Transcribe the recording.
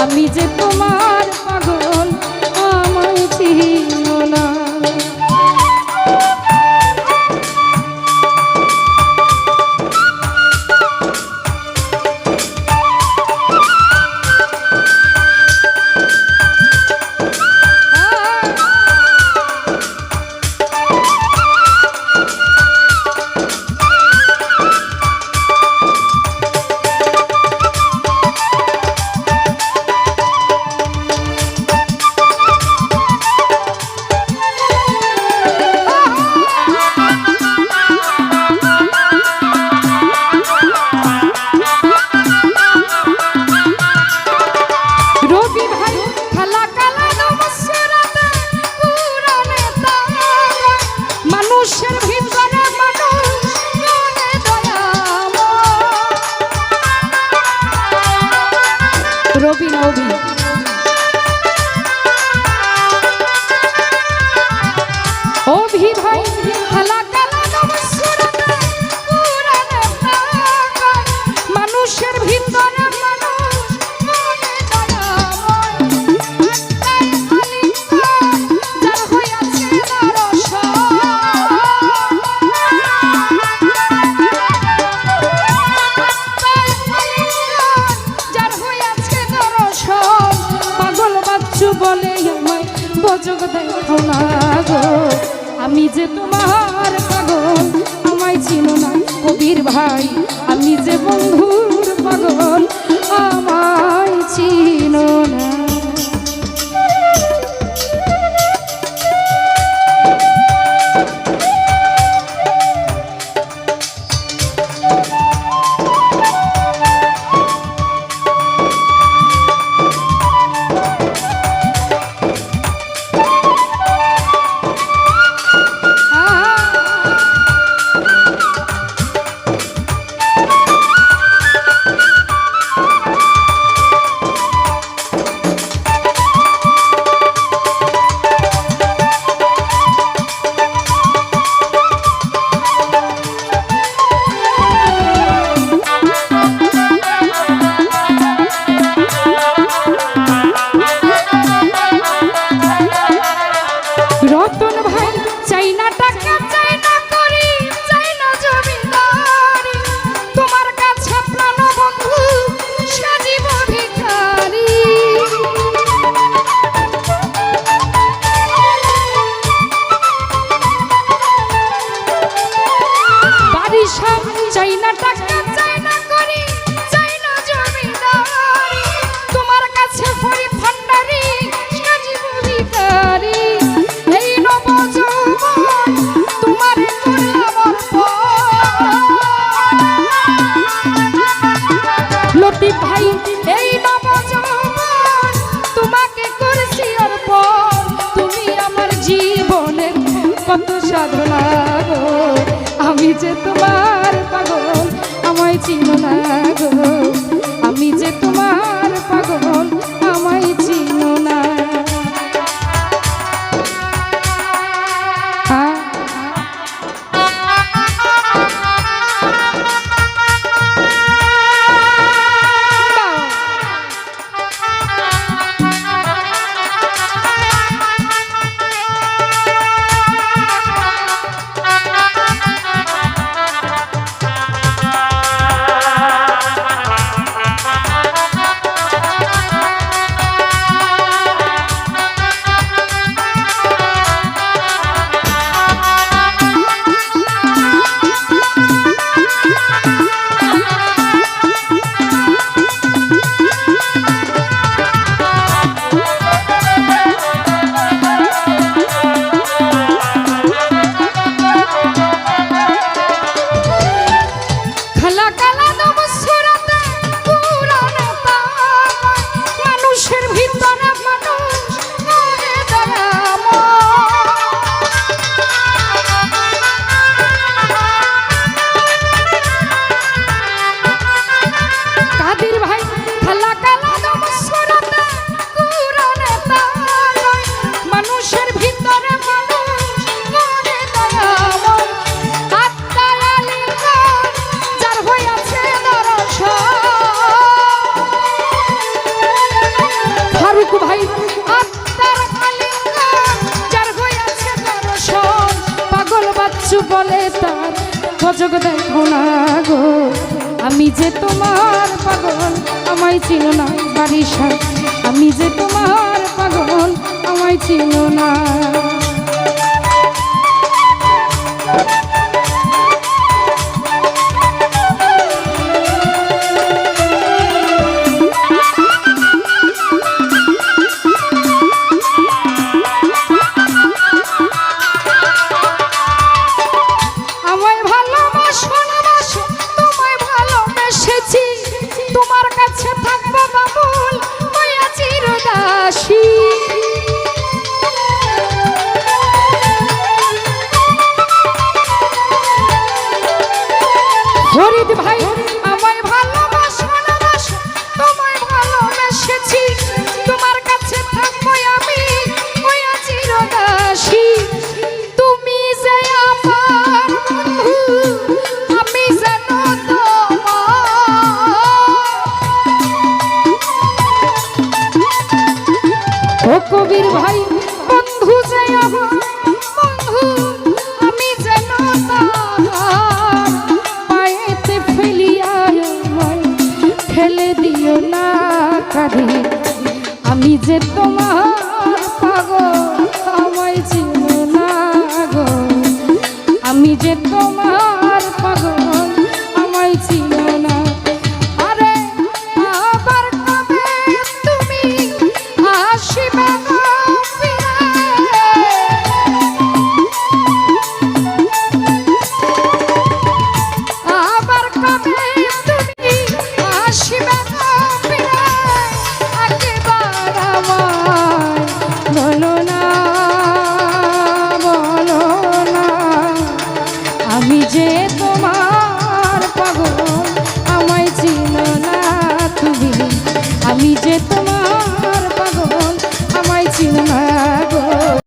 আমি যে তোমার পাগল আমায় চিনো না। রবি নবী অভি ভাই খালা কালা নমস্কারতে পুরানে প্রাণ মানুষের ভিতরে মানুষ মনে দয়াময় আত্মায় আলিঙ্গন যার হইয়াছে দর্শন বলে আমায় বজগ দেখো না গো আমি যে তোমার পাগল আমায় চিনো না কবির ভাই আমি যে বন্ধুর পাগল আমায় চিনো না। রতন ভাই চাই না টাকা চাই না করি চাই না জমিদারি তোমার কাছে প্রাণ বন্ধু সাজিব ভিখারি বাড়ি সব চাই না টাকা চাই না করি চাই না জমিদারি তোমার কাছে ফরি ভান্ডারি সাজিব ভিখারি লতিফ ভাই এই নবজওয়ান তোমাকে করছি অর্পণ তুমি আমার জীবনের কত সাধনা গো আমি যে তোমার পাগল আমায় চিনো না গো আমি যে তোমার পাগল আমায় চিনো না। ফারুক ভাই আত্মার আলিঙ্গন যার হইয়াছে দর্শন পাগল বাচ্চু বলে তার গজব দেখো না গো আমি যে তোমার পাগল আমায় ছিল না বারিশা আমি যে তোমার পাগল আমায় ছিল না তোমার কাছে থাকবো বাবুল হইয়া চিরদাসী ফরিদ ভাই আমায় ভালোবাসো না বাসো তোমায় ভালোবেসেছি তোমার কাছে থাকবো আমি হইয়া চিরদাসী তুমি যে আমার বন্ধু আমি যেন ও কবির ভাই বন্ধু যে আমার বন্ধু আমি যেন তার পায়েতে ফেলিয়া আমায় ফেলে দিও না কাঁধে আমি যে তোমার পাগল আমায় ছিল না গো আমি যে তোমার পাগল আমায় ছিল না আরে আবার কবে তুমি আসিবে আবার কবে তুমি আসিবে একবার আমায় বলো না আমি যে তোমার পাগল আমায় ছিল না তুমি আমি যে তোমার